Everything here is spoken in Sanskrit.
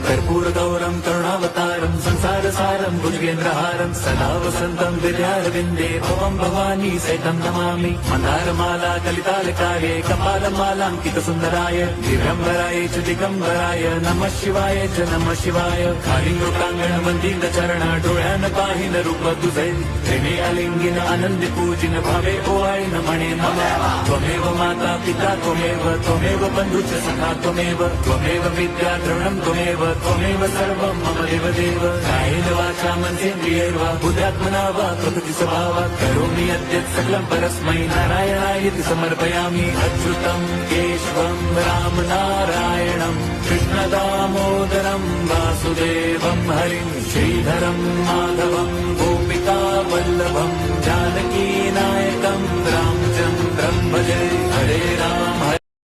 कर्पूरगौरं करुणावतारं संसारसारं भुजगेन्द्रहारं सदा वसन्तं विद्यारविन्दे भवं भवानी सहितं नमामि। मन्दारमाला कलितालकाये कपालमालाङ्कितसुन्दराय दिगम्बराय च दिगम्बराय नमः शिवाय च नमः शिवाय। कालिङ्गोकाङ्गण वन्दित चरण डोळ्यान पाहिन रूप तुझे प्रेमे अलिंगिन आनंद पूजिन भावे ओवाळी नमणे नमः। त्वमेव माता पिता त्वमेव बन्धुश्च सखा त्वमेव विद्या द्रविणं त्वमेव सर्वं मम देवदेव। कायेन वाचा मनसेन्द्रियैर्वा बुद्ध्यात्मना वा प्रकृति स्वभावात् करोमि यद्यत् सकलं परस्मै नारायणायेति समर्पयामि। अच्युतं केशवं रामनारायणं कृष्णदामोदरं वासुदेवं हरिं श्रीधरं माधवं गोपिकावल्लभं जानकीनायकं रामचन्द्रं भजे। हरे राम